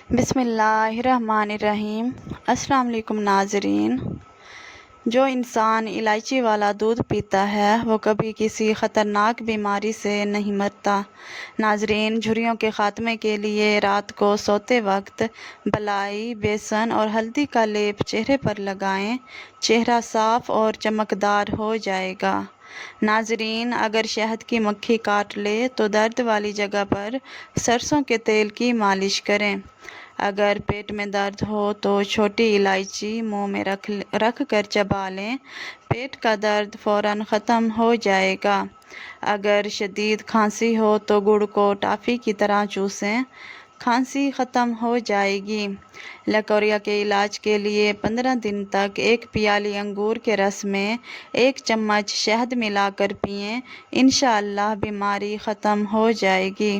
بسم اللہ الرحمن الرحیم۔ السلام علیکم ناظرین۔ جو انسان الائچی والا دودھ پیتا ہے وہ کبھی کسی خطرناک بیماری سے نہیں مرتا۔ ناظرین، جھریوں کے خاتمے کے لیے رات کو سوتے وقت بلائی، بیسن اور ہلدی کا لیپ چہرے پر لگائیں، چہرہ صاف اور چمکدار ہو جائے گا۔ ناظرین، اگر شہد کی مکھی کاٹ لے تو درد والی جگہ پر سرسوں کے تیل کی مالش کریں۔ اگر پیٹ میں درد ہو تو چھوٹی الائچی منہ میں رکھ کر چبا لیں، پیٹ کا درد فوراً ختم ہو جائے گا۔ اگر شدید کھانسی ہو تو گڑ کو ٹافی کی طرح چوسیں، کھانسی ختم ہو جائے گی۔ لیکوریا کے علاج کے لیے 15 دن تک ایک پیالی انگور کے رس میں 1 چمچ شہد ملا کر پئیں، انشاءاللہ بیماری ختم ہو جائے گی۔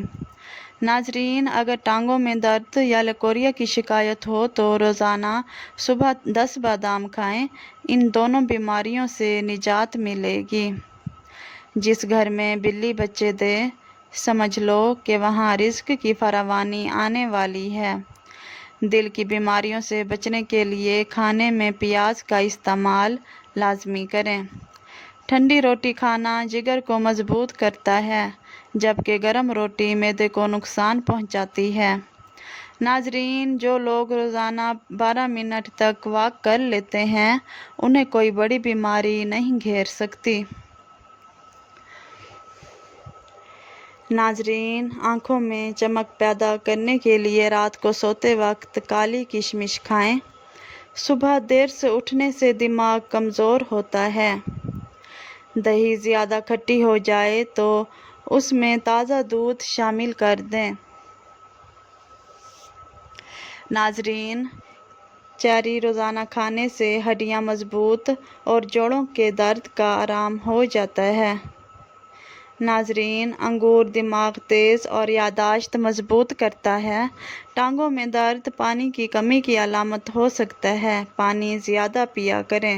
ناظرین، اگر ٹانگوں میں درد یا لیکوریا کی شکایت ہو تو روزانہ صبح 10 بادام کھائیں، ان دونوں بیماریوں سے نجات ملے گی۔ جس گھر میں بلی بچے دے، سمجھ لو کہ وہاں رزق کی فراوانی آنے والی ہے۔ دل کی بیماریوں سے بچنے کے لیے کھانے میں پیاز کا استعمال لازمی کریں۔ ٹھنڈی روٹی کھانا جگر کو مضبوط کرتا ہے، جبکہ گرم روٹی معدے کو نقصان پہنچاتی ہے۔ ناظرین، جو لوگ روزانہ 12 منٹ تک واک کر لیتے ہیں، انہیں کوئی بڑی بیماری نہیں گھیر سکتی۔ ناظرین، آنکھوں میں چمک پیدا کرنے کے لیے رات کو سوتے وقت کالی کشمش کھائیں۔ صبح دیر سے اٹھنے سے دماغ کمزور ہوتا ہے۔ دہی زیادہ کھٹی ہو جائے تو اس میں تازہ دودھ شامل کر دیں۔ ناظرین، چیری روزانہ کھانے سے ہڈیاں مضبوط اور جوڑوں کے درد کا آرام ہو جاتا ہے۔ ناظرین، انگور دماغ تیز اور یادداشت مضبوط کرتا ہے۔ ٹانگوں میں درد پانی کی کمی کی علامت ہو سکتا ہے، پانی زیادہ پیا کریں۔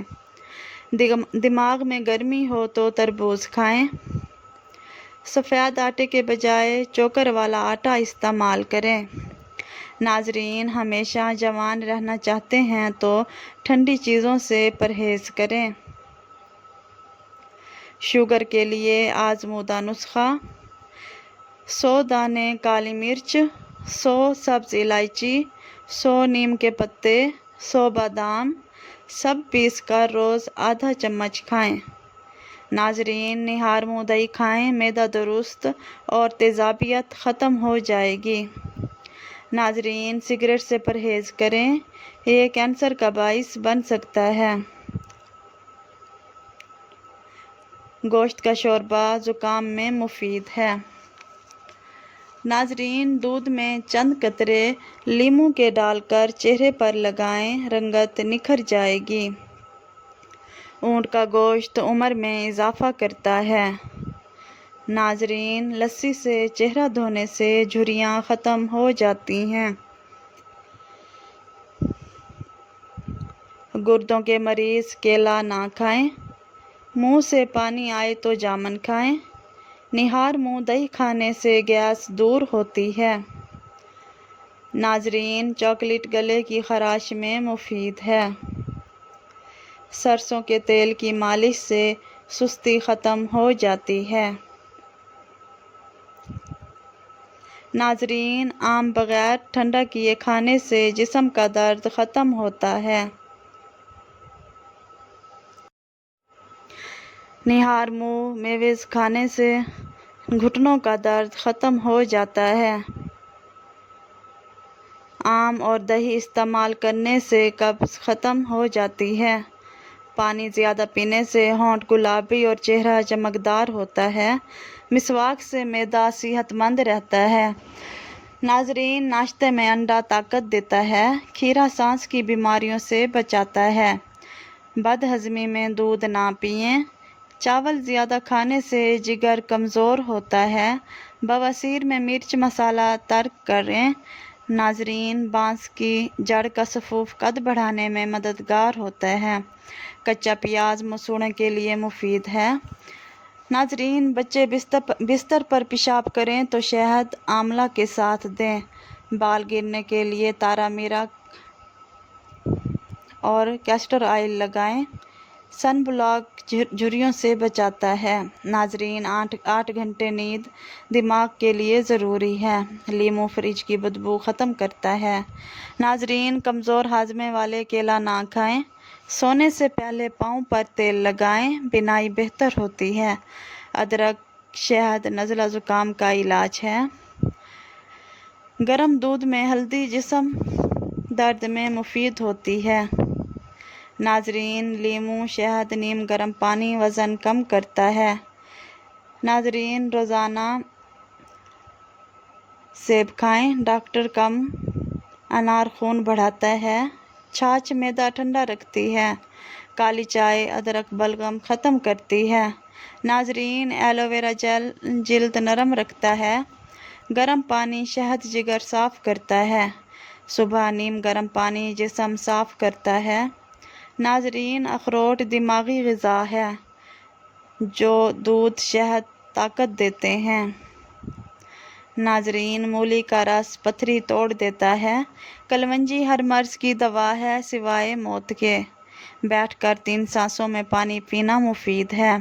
دماغ میں گرمی ہو تو تربوز کھائیں۔ سفید آٹے کے بجائے چوکر والا آٹا استعمال کریں۔ ناظرین، ہمیشہ جوان رہنا چاہتے ہیں تو ٹھنڈی چیزوں سے پرہیز کریں۔ شوگر کے لیے آزمودہ نسخہ: 100 دانے کالی مرچ، 100 سبز الائچی، 100 نیم کے پتے، 100 بادام، سب پیس کر روز آدھا چمچ کھائیں۔ ناظرین، نہار منہ دہی کھائیں، معدہ درست اور تیزابیت ختم ہو جائے گی۔ ناظرین، سگریٹ سے پرہیز کریں، یہ کینسر کا باعث بن سکتا ہے۔ گوشت کا شوربہ زکام میں مفید ہے۔ ناظرین، دودھ میں چند قطرے لیموں کے ڈال کر چہرے پر لگائیں، رنگت نکھر جائے گی۔ اونٹ کا گوشت عمر میں اضافہ کرتا ہے۔ ناظرین، لسی سے چہرہ دھونے سے جھریاں ختم ہو جاتی ہیں۔ گردوں کے مریض کیلا نہ کھائیں۔ منہ سے پانی آئے تو جامن کھائیں۔ نہار منہ دہی کھانے سے گیس دور ہوتی ہے۔ ناظرین، چاکلیٹ گلے کی خراش میں مفید ہے۔ سرسوں کے تیل کی مالش سے سستی ختم ہو جاتی ہے۔ ناظرین، آم بغیر ٹھنڈا کیے کھانے سے جسم کا درد ختم ہوتا ہے۔ نہار منہ میویز کھانے سے گھٹنوں کا درد ختم ہو جاتا ہے۔ آم اور دہی استعمال کرنے سے قبض ختم ہو جاتی ہے۔ پانی زیادہ پینے سے ہونٹ گلابی اور چہرہ چمکدار ہوتا ہے۔ مسواک سے معدہ صحت مند رہتا ہے۔ ناظرین، ناشتے میں انڈا طاقت دیتا ہے۔ کھیرا سانس کی بیماریوں سے بچاتا ہے۔ بد ہضمی میں دودھ نہ پئیں۔ چاول زیادہ کھانے سے جگر کمزور ہوتا ہے۔ بواسیر میں مرچ مسالہ ترک کریں۔ ناظرین، بانس کی جڑ کا صفوف قد بڑھانے میں مددگار ہوتا ہے۔ کچا پیاز مسوڑھے کے لیے مفید ہے۔ ناظرین، بچے بستر پر پیشاب کریں تو شہد آملہ کے ساتھ دیں۔ بال گرنے کے لیے تارا میرا اور کیسٹر آئل لگائیں۔ سن بلاک جھریوں سے بچاتا ہے۔ ناظرین، 8 گھنٹے نیند دماغ کے لیے ضروری ہے۔ لیمو فریج کی بدبو ختم کرتا ہے۔ ناظرین، کمزور ہاضمے والے کیلا نہ کھائیں۔ سونے سے پہلے پاؤں پر تیل لگائیں، بینائی بہتر ہوتی ہے۔ ادرک، شہد نزلہ زکام کا علاج ہے۔ گرم دودھ میں ہلدی جسم درد میں مفید ہوتی ہے۔ ناظرین، لیمو، شہد، نیم گرم پانی وزن کم کرتا ہے۔ ناظرین، روزانہ سیب کھائیں، ڈاکٹر کم انار خون بڑھاتا ہے۔ چھاچھ معدہ ٹھنڈا رکھتی ہے۔ کالی چائے ادرک بلغم ختم کرتی ہے۔ ناظرین، ایلو ویرا جیل جلد نرم رکھتا ہے۔ گرم پانی شہد جگر صاف کرتا ہے۔ صبح نیم گرم پانی جسم صاف کرتا ہے۔ ناظرین، اخروٹ دماغی غذا ہے جو دودھ شہد طاقت دیتے ہیں۔ ناظرین، مولی کا رس پتھری توڑ دیتا ہے۔ کلونجی ہر مرض کی دوا ہے سوائے موت کے۔ بیٹھ کر 3 سانسوں میں پانی پینا مفید ہے۔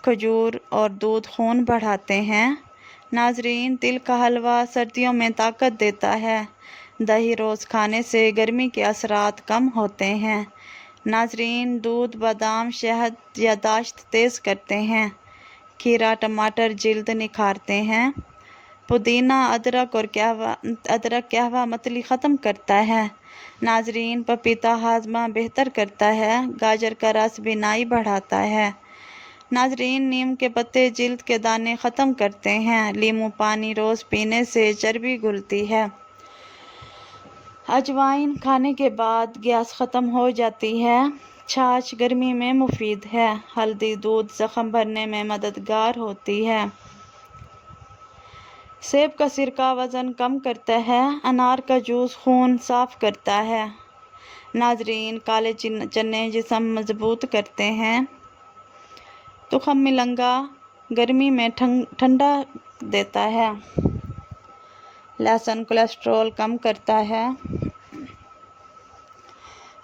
کھجور اور دودھ خون بڑھاتے ہیں۔ ناظرین، تل کا حلوہ سردیوں میں طاقت دیتا ہے۔ دہی روز کھانے سے گرمی کے اثرات کم ہوتے ہیں۔ ناظرین، دودھ، بادام، شہد یادداشت تیز کرتے ہیں۔ کھیرا ٹماٹر جلد نکھارتے ہیں۔ پودینہ ادرک قہوہ متلی ختم کرتا ہے۔ ناظرین، پپیتا ہاضمہ بہتر کرتا ہے۔ گاجر کا رس بینائی بڑھاتا ہے۔ ناظرین، نیم کے پتے جلد کے دانے ختم کرتے ہیں۔ لیمو پانی روز پینے سے چربی گھلتی ہے۔ اجوائن کھانے کے بعد گیس ختم ہو جاتی ہے۔ چھاچھ گرمی میں مفید ہے۔ ہلدی دودھ زخم بھرنے میں مددگار ہوتی ہے۔ سیب کا سرکہ وزن کم کرتا ہے۔ انار کا جوس خون صاف کرتا ہے۔ ناظرین، کالے چنے جسم مضبوط کرتے ہیں۔ تخم ملنگا گرمی میں ٹھنڈا دیتا ہے۔ لہسن کولیسٹرول کم کرتا ہے۔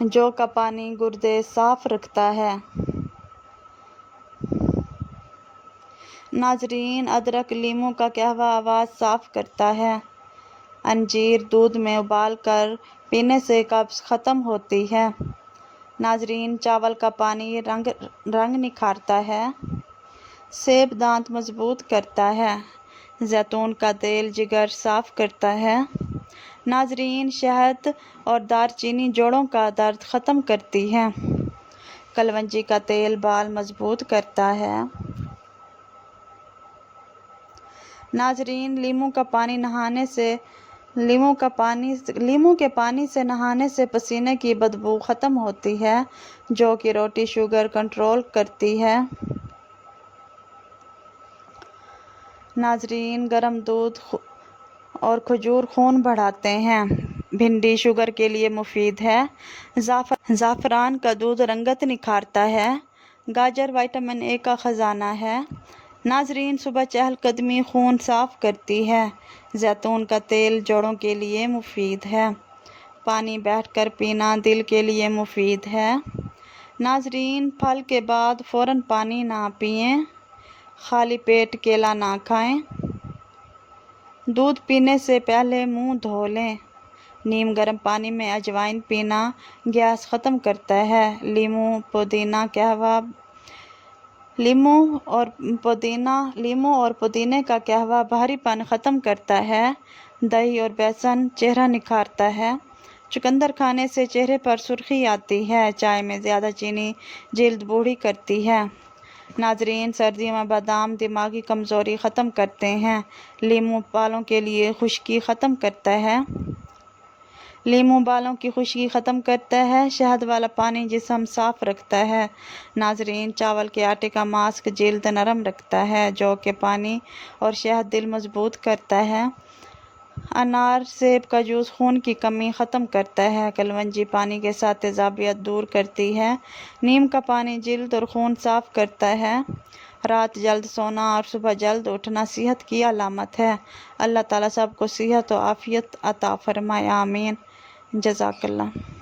جو کا پانی گردے صاف رکھتا ہے۔ ناظرین، ادرک لیمو کا قہوہ آواز صاف کرتا ہے۔ انجیر دودھ میں ابال کر پینے سے قبض ختم ہوتی ہے۔ ناظرین، چاول کا پانی رنگ نکھارتا ہے۔ سیب دانت مضبوط کرتا ہے۔ زیتون کا تیل جگر صاف کرتا ہے۔ ناظرین، شہد اور دار چینی جوڑوں کا درد ختم کرتی ہے۔ کلونجی کا تیل بال مضبوط کرتا ہے۔ ناظرین، لیمو کے پانی سے نہانے سے پسینے کی بدبو ختم ہوتی ہے۔ جو کی روٹی شوگر کنٹرول کرتی ہے۔ ناظرین، گرم دودھ اور کھجور خون بڑھاتے ہیں۔ بھنڈی شوگر کے لیے مفید ہے۔ زعفران کا دودھ رنگت نکھارتا ہے۔ گاجر وٹامن اے کا خزانہ ہے۔ ناظرین، صبح چہل قدمی خون صاف کرتی ہے۔ زیتون کا تیل جوڑوں کے لیے مفید ہے۔ پانی بیٹھ کر پینا دل کے لیے مفید ہے۔ ناظرین، پھل کے بعد فوراً پانی نہ پئیں۔ خالی پیٹ کیلا نہ کھائیں۔ دودھ پینے سے پہلے منہ دھو لیں۔ نیم گرم پانی میں اجوائن پینا گیس ختم کرتا ہے۔ لیمو اور پودینے کا قہوہ بھاری پن ختم کرتا ہے۔ دہی اور بیسن چہرہ نکھارتا ہے۔ چقندر کھانے سے چہرے پر سرخی آتی ہے۔ چائے میں زیادہ چینی جلد بوڑھی کرتی ہے۔ ناظرین، سردیوں میں بادام دماغی کمزوری ختم کرتے ہیں۔ لیمو بالوں کے لیے خشکی ختم کرتا ہے۔ شہد والا پانی جسم صاف رکھتا ہے۔ ناظرین، چاول کے آٹے کا ماسک جلد نرم رکھتا ہے۔ جو کے پانی اور شہد دل مضبوط کرتا ہے۔ انار سیب کا جوس خون کی کمی ختم کرتا ہے۔ کلونجی پانی کے ساتھ تیزابیت دور کرتی ہے۔ نیم کا پانی جلد اور خون صاف کرتا ہے۔ رات جلد سونا اور صبح جلد اٹھنا صحت کی علامت ہے۔ اللہ تعالیٰ سب کو صحت و عافیت عطا فرمائے، آمین۔ جزاک اللہ۔